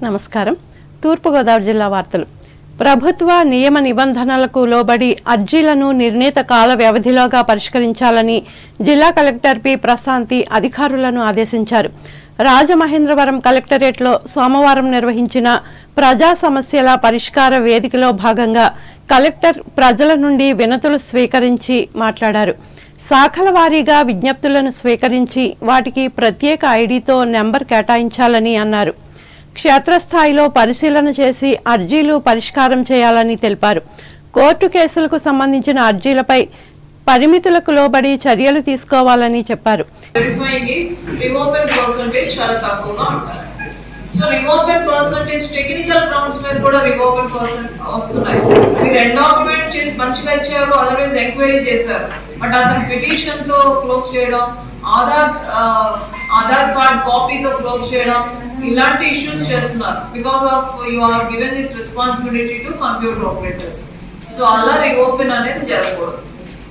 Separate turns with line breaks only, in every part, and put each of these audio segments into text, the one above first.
నమస్కారం. తూర్పుగోదావరి జిల్లా వార్తలు. ప్రభుత్వ నియమ నిబంధనలకు లోబడి అర్జీలను నిర్ణీత కాల వ్యవధిలోగా పరిష్కరించాలని జిల్లా కలెక్టర్ పి ప్రశాంతి అధికారులను ఆదేశించారు. రాజమహేంద్రవరం కలెక్టరేట్లో సోమవారం నిర్వహించిన ప్రజా సమస్యల పరిష్కార వేదికలో భాగంగా కలెక్టర్ ప్రజల నుండి వినతులు స్వీకరించి మాట్లాడారు. శాఖల వారీగా విజ్ఞప్తులను స్వీకరించి వాటికి ప్రత్యేక ఐడితో నెంబర్ కేటాయించాలని అన్నారు. క్షేత్రస్థాయిలో పరిశీలన చేసి అర్జీలు పరిష్కారం చేయాలని తెలిపారు. కోర్టు కేసులకు సంబంధించిన అర్జీలపై పరిమితులకు లోబడి చర్యలు తీసుకోవాలని చెప్పారు.
సో రివోపెడ్ పర్సెంటేజ్ టెక్నికల్ గ్రౌండ్స్ మీద కూడా రివోపెడ్ పర్సెంట్ వస్తున్నాయి. మీరు ఎండార్స్మెంట్ చేసి మంచిగా ఇచ్చారు, అదర్వైజ్ ఎంక్వైరీ చేశారు, బట్ అతని పిటిషన్ తో క్లోజ్ చేయడం, ఆధార్ కార్డ్ కాపీతో క్లోజ్ చేయడం, ఇలాంటి ఇష్యూస్ చేస్తున్నారు. Because of you are given this responsibility to computer operators. So అలా రివోపెన్ అనేది జరగకూడదు.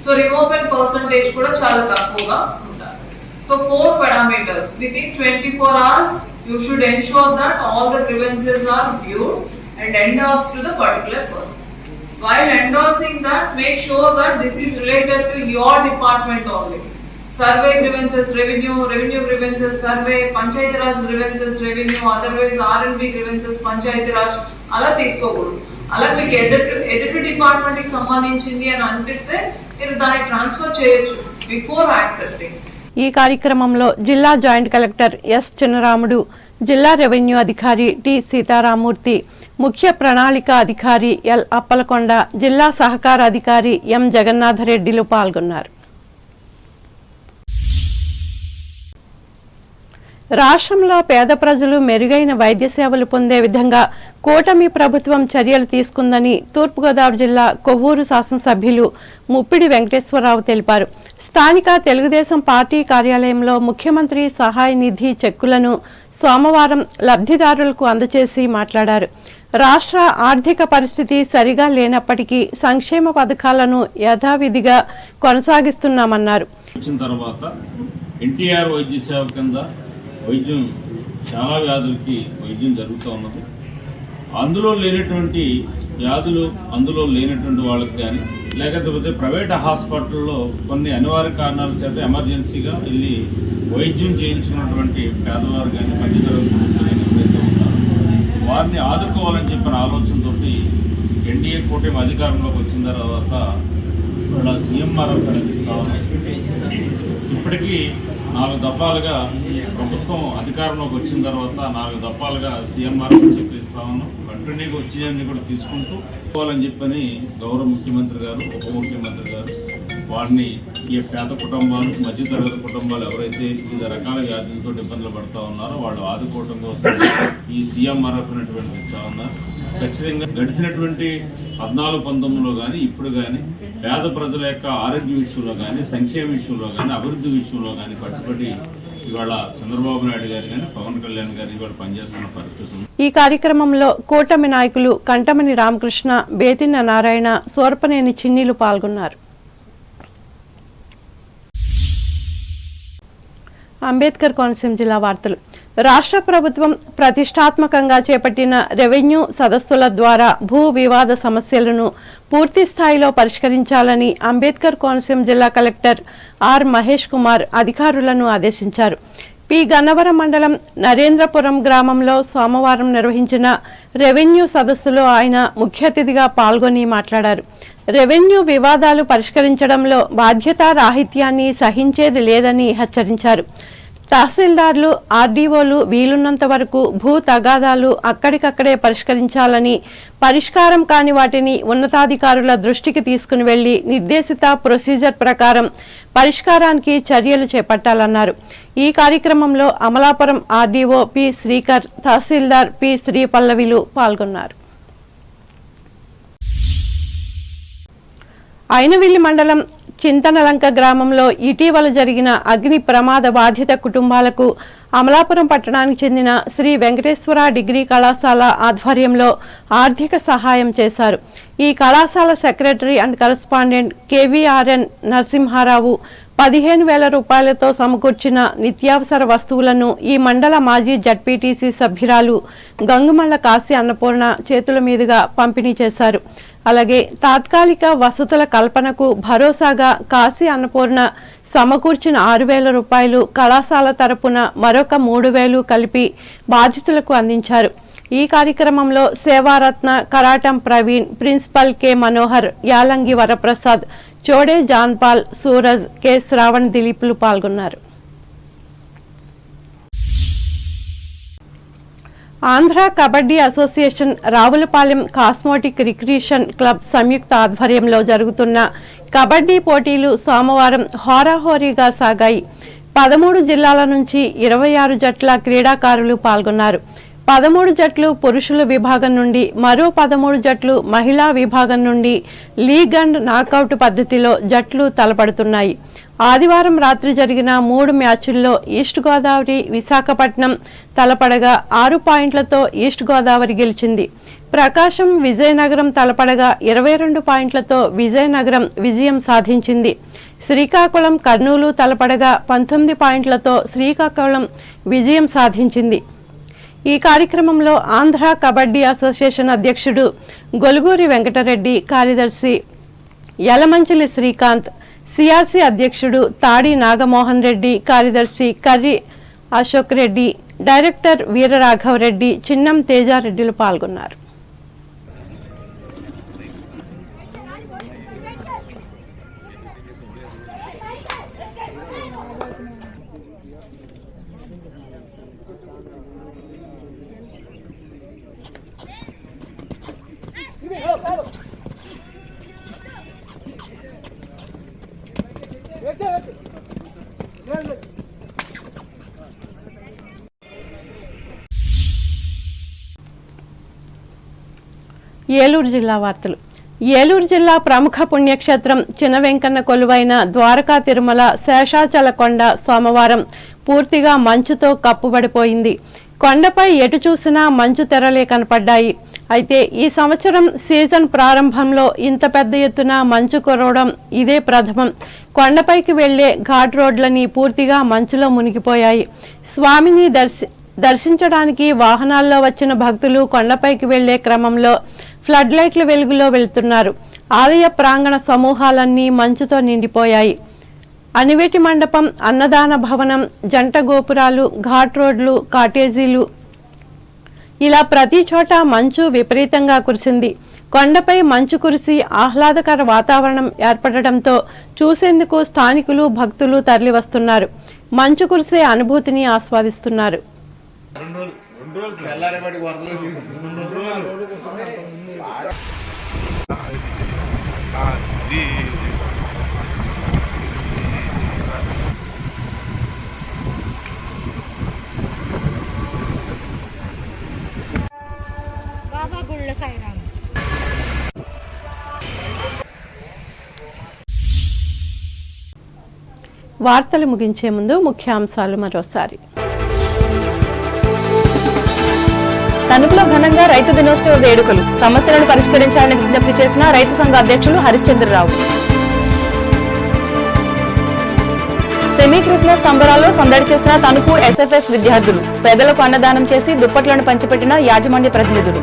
సో రివోపెన్ పర్సెంటేజ్ కూడా చాలా తక్కువగా ఉంటారు. So 4 parameters within 24 hours you should ensure that all the grievances are viewed and endorsed to the particular person. While endorsing that, make sure that this is related to your department only. Survey grievances, revenue grievances, survey, panchayati raj grievances, revenue, otherwise R&B grievances, panchayati raj ala తీసుకోకూడదు. అలా మీకు ఎదుటి department కి సంబంధించింది అని అనిపిస్తే మీరు దాన్ని ట్రాన్స్ఫర్ చేయొచ్చు బిఫోర్ యాక్సెప్టింగ్.
ఈ కార్యక్రమంలో జిల్లా జాయింట్ కలెక్టర్ ఎస్ చిన్నరాముడు, జిల్లా రెవెన్యూ అధికారి టి సీతారామూర్తి, ముఖ్య ప్రణాళిక అధికారి ఎల్ అప్పలకొండ, జిల్లా సహకార అధికారి ఎం జగన్నాథరెడ్డిలు పాల్గొన్నారు. రాష్ట్రంలో పేద ప్రజలు మెరుగైన వైద్య సేవలు పొందే విధంగా కూటమి ప్రభుత్వం చర్యలు తీసుకుందని తూర్పుగోదావరి జిల్లా కొవ్వూరు శాసనసభ్యులు ముప్పిడి వెంకటేశ్వరరావు తెలిపారు. స్థానిక తెలుగుదేశం పార్టీ కార్యాలయంలో ముఖ్యమంత్రి సహాయ నిధి చెక్కులను సోమవారం లబ్ధిదారులకు అందజేసి మాట్లాడారు. రాష్ట్ర ఆర్థిక పరిస్థితి సరిగా లేనప్పటికీ సంక్షేమ పథకాలను యథావిధిగా కొనసాగిస్తున్నామన్నారు.
వైద్యం చాలా వ్యాధులకి వైద్యం జరుగుతూ ఉన్నది. అందులో లేనటువంటి వ్యాధులు, అందులో లేనటువంటి వాళ్ళకి కానీ, లేకపోతే ప్రైవేట్ హాస్పిటల్లో కొన్ని అనివార్య కారణాల చేత ఎమర్జెన్సీగా వెళ్ళి వైద్యం చేయించుకున్నటువంటి పేదవారు కానీ, మధ్యతరగతి ఎవరైతే ఉన్నారో వారిని ఆదుకోవాలని చెప్పిన ఆలోచనతో ఎన్డీఏ కూటమి అధికారంలోకి వచ్చిన తర్వాత వాళ్ళ సీఎంఆర్ఎఫ్ అనేది ఇస్తా ఉన్నాయి. ఇప్పటికీ 4 దఫాలుగా ప్రభుత్వం అధికారంలోకి వచ్చిన తర్వాత 4 దఫాలుగా సీఎంఆర్ఎఫ్ చెప్పిస్తా ఉన్నాం. కంటిన్యూగా వచ్చేయన్ని కూడా తీసుకుంటూ పోవాలని చెప్పని గౌరవ ముఖ్యమంత్రి గారు, ఉప ముఖ్యమంత్రి గారు వారిని ఈ పేద కుటుంబాలు, మధ్యతరగతి కుటుంబాలు ఎవరైతే వివిధ రకాల వ్యాధులతో ఇబ్బందులు పడుతూ ఉన్నారో వాళ్ళు ఆదుకోవడం కోసం ఈ సీఎంఆర్ఎఫ్ అనేటువంటి ఇస్తా ఉన్నారు. ఖచ్చితంగా గడిచినటువంటి 14-19లో కానీ ఇప్పుడు కానీ పేద ప్రజల యొక్క ఆరోగ్య విషయంలో కానీ, సంక్షేమ విషయంలో కానీ, అభివృద్ధి విషయంలో కానీ పట్టుబడి ఇవాళ చంద్రబాబు నాయుడు గారు కానీ, పవన్ కళ్యాణ్ గారు ఇవాళ పనిచేస్తున్న పరిస్థితి.
ఈ కార్యక్రమంలో కూటమి నాయకులు కంటమని రామకృష్ణ, బేతిన్న నారాయణ, సోర్పనేని చిన్నీలు పాల్గొన్నారు. అంబేద్కర్ కోనసీమ జిల్లా వార్తలు. రాష్ట్ర ప్రభుత్వం ప్రతిష్టాత్మకంగా చేపట్టిన రెవెన్యూ సదస్సుల ద్వారా భూ వివాద సమస్యలను పూర్తి స్థాయిలో పరిష్కరించాలని అంబేద్కర్ కోనసీమ జిల్లా కలెక్టర్ ఆర్ మహేష్ కుమార్ అధికారులను ఆదేశించారు. పి గన్నవరం మండలం నరేంద్రపురం గ్రామంలో సోమవారం నిర్వహించిన రెవెన్యూ సదస్సులో ఆయన ముఖ్య అతిథిగా పాల్గొని మాట్లాడారు. రెవెన్యూ వివాదాలు పరిష్కరించడంలో బాధ్యతారాహిత్యాన్ని సహించేది లేదని హెచ్చరించారు. తహసీల్దార్లు, ఆర్డీఓలు వీలున్నంత వరకు భూ తగాదాలు అక్కడికక్కడే పరిష్కరించాలని, పరిష్కారం కాని వాటిని ఉన్నతాధికారుల దృష్టికి తీసుకుని వెళ్లి నిర్దేశిత ప్రొసీజర్ ప్రకారం పరిష్కారానికి చర్యలు చేపట్టాలన్నారు. ఈ కార్యక్రమంలో అమలాపురం ఆర్డీఓ పి శ్రీకర్, తహసీల్దార్ పి శ్రీపల్లవిలు పాల్గొన్నారు. ఐనవిల్లి మండలం చింతనలంక గ్రామంలో ఇటీవల జరిగిన అగ్ని ప్రమాద బాధిత కుటుంబాలకు అమలాపురం పట్టణానికి చెందిన శ్రీ వెంకటేశ్వర డిగ్రీ కళాశాల ఆధ్వర్యంలో ఆర్థిక సహాయం చేశారు. ఈ కళాశాల సెక్రటరీ అండ్ కరెస్పాండెంట్ కేవీఆర్ఎన్ నరసింహారావు 15,000 రూపాయలతో సమకూర్చిన నిత్యావసర వస్తువులను ఈ మండల మాజీ జడ్పీటీసీ సభ్యురాలు గంగుమల్ల కాశీ అన్నపూర్ణ చేతుల మీదుగా పంపిణీ చేశారు. అలాగే తాత్కాలిక వసతుల కల్పనకు భరోసాగా కాశీ అన్నపూర్ణ సమకూర్చిన 6,000 రూపాయలు, కళాశాల తరపున మరొక 3,000 కలిపి బాధితులకు అందించారు. ఈ కార్యక్రమంలో Sevaratna, Karatam Praveen, principal K Manohar, Yalangi Varaprasad, Chode John Paul, Suraj, K Shravan, దిలీప్లు పాల్గొన్నారు. Andhra kabaddi association Ravulapalem cosmetic recreation club సంయుక్త ఆధ్వర్యంలో జరుగుతున్న కబడ్డీ పోటీలు సోమవారం హోరాహోరీగా సాగాయి. 13 జిల్లాల నుంచి 26 జట్ల క్రీడాకారులు పాల్గొన్నారు. 13 జట్లు పురుషుల విభాగం నుండి, మరో 13 జట్లు మహిళా విభాగం నుండి లీగ్ అండ్ నాకౌట్ పద్ధతిలో జట్లు తలపడుతున్నాయి. ఆదివారం రాత్రి జరిగిన 3 మ్యాచ్ల్లో ఈస్ట్ గోదావరి, విశాఖపట్నం తలపడగా 6 పాయింట్లతో ఈస్ట్ గోదావరి గెలిచింది. ప్రకాశం, విజయనగరం తలపడగా 22 పాయింట్లతో విజయనగరం విజయం సాధించింది. శ్రీకాకుళం, కర్నూలు తలపడగా 19 పాయింట్లతో శ్రీకాకుళం విజయం సాధించింది. ఈ కార్యక్రమంలో ఆంధ్ర కబడ్డీ అసోసియేషన్ అధ్యక్షుడు గొలుగూరి వెంకటరెడ్డి, కార్యదర్శి యలమంచిలి శ్రీకాంత్, సిఆర్సి అధ్యక్షుడు తాడి నాగమోహన్ రెడ్డి, కార్యదర్శి కర్రి అశోక్ రెడ్డి, డైరెక్టర్ వీరరాఘవరెడ్డి, చిన్నం తేజారెడ్డిలు పాల్గొన్నారు. ఏలూరు జిల్లా వార్తలు. ఏలూరు జిల్లా ప్రముఖ పుణ్యక్షేత్రం చిన్న వెంకన్న కొలువైన ద్వారకా తిరుమల శేషాచల కొండ సోమవారం పూర్తిగా మంచుతో కప్పుబడిపోయింది. కొండపై ఎటు చూసినా మంచు తెరలే కనపడ్డాయి. అయితే ఈ సంవత్సరం సీజన్ ప్రారంభంలో ఇంత పెద్ద ఎత్తున మంచు కురవడం ఇదే ప్రథమం. కొండపైకి వెళ్లే ఘాట్ రోడ్లని పూర్తిగా మంచులో మునిగిపోయాయి. స్వామిని దర్శించడానికి వాహనాల్లో వచ్చిన భక్తులు కొండపైకి వెళ్లే క్రమంలో ఫ్లడ్ లైట్ల వెలుగులో వెళ్తున్నారు. ఆలయ ప్రాంగణ సమూహాలన్నీ మంచుతో నిండిపోయాయి. అనివేటి మండపం, అన్నదాన భవనం, జంట గోపురాలు, ఘాట్ రోడ్లు, కాటేజీలు ఇలా ప్రతి చోట మంచు విపరీతంగా కురిసింది. కొండపై మంచు కురిసి ఆహ్లాదకర వాతావరణం ఏర్పడటంతో చూసేందుకు స్థానికులు, భక్తులు తరలివస్తున్నారు. మంచు కురిసే అనుభూతిని ఆస్వాదిస్తున్నారు. వార్తలు ముగించే ముందు ముఖ్యాంశాలు మరోసారి.
తణుకులో ఘనంగా రైతు దినోత్సవ వేడుకలు, సమస్యలను పరిష్కరించాలని విజ్ఞప్తి చేసిన రైతు సంఘ అధ్యక్షులు హరిశ్చంద్రరావు. సెమీ క్రిస్మస్ సంబరాల్లో సందడి చేసిన తణుకు ఎస్ఎఫ్ఎస్ విద్యార్థులు, పేదలకు అన్నదానం చేసి దుప్పట్లను పంచిపెట్టిన యాజమాన్య ప్రతినిధులు.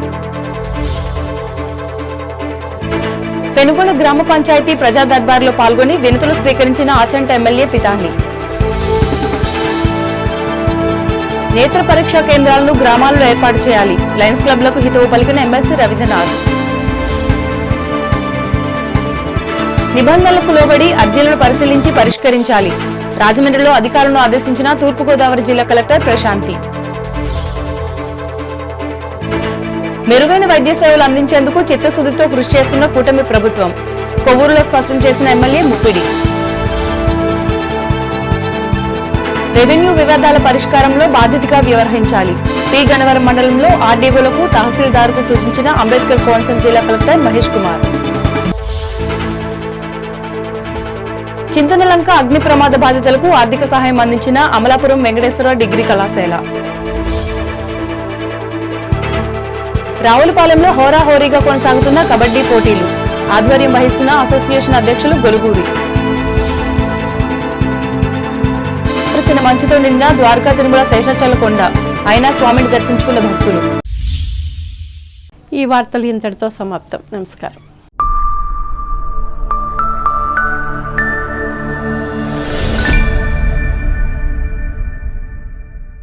పెనుగొండ గ్రామ పంచాయతీ ప్రజా దర్బార్లో పాల్గొని వినతులు స్వీకరించిన ఆచంట ఎమ్మెల్యే పితాహి. నేత్ర పరీక్షా కేంద్రాలను గ్రామాల్లో ఏర్పాటు చేయాలి, లయన్స్ క్లబ్లకు హితవు పలికిన ఎమ్మెల్సీ రవీంద్రనాథ్. నిబంధనలకు లోబడి అర్జీలను పరిశీలించి పరిష్కరించాలి, రాజమండ్రిలో అధికారులను ఆదేశించిన తూర్పుగోదావరి జిల్లా కలెక్టర్ ప్రశాంతి. మెరుగైన వైద్య సేవలు అందించేందుకు చిత్తశుద్ధితో కృషి చేస్తున్న కూటమి ప్రభుత్వం, కొవ్వూరులో స్పష్టం చేసిన ఎమ్మెల్యే ముప్పిడి. రెవెన్యూ వివాదాల పరిష్కారంలో బాధ్యతగా వ్యవహరించాలి, పి గన్నవరం మండలంలో ఆర్డీఓలకు, తహసీల్దార్కు సూచించిన అంబేద్కర్ కోనసీమ జిల్లా కలెక్టర్ మహేష్ కుమార్. చింతనలంక అగ్ని ప్రమాద బాధితులకు ఆర్థిక సహాయం అందించిన అమలాపురం వెంకటేశ్వర డిగ్రీ కళాశాల. రావులపాలెంలో హోరాహోరీగా కొనసాగుతున్న కబడ్డీ పోటీలు, ఆధ్వర్యం వహిస్తున్న అసోసియేషన్ అధ్యక్షులు గొలుగూరి. కురిసిన మంచుతో నిండిన ద్వారకా తిరుమల శేషాచల కొండ. అయినా స్వామిని దర్శించుకున్న భక్తులు.
ఈ వార్తలు ఇంతటితో సమాప్తం. నమస్కారం.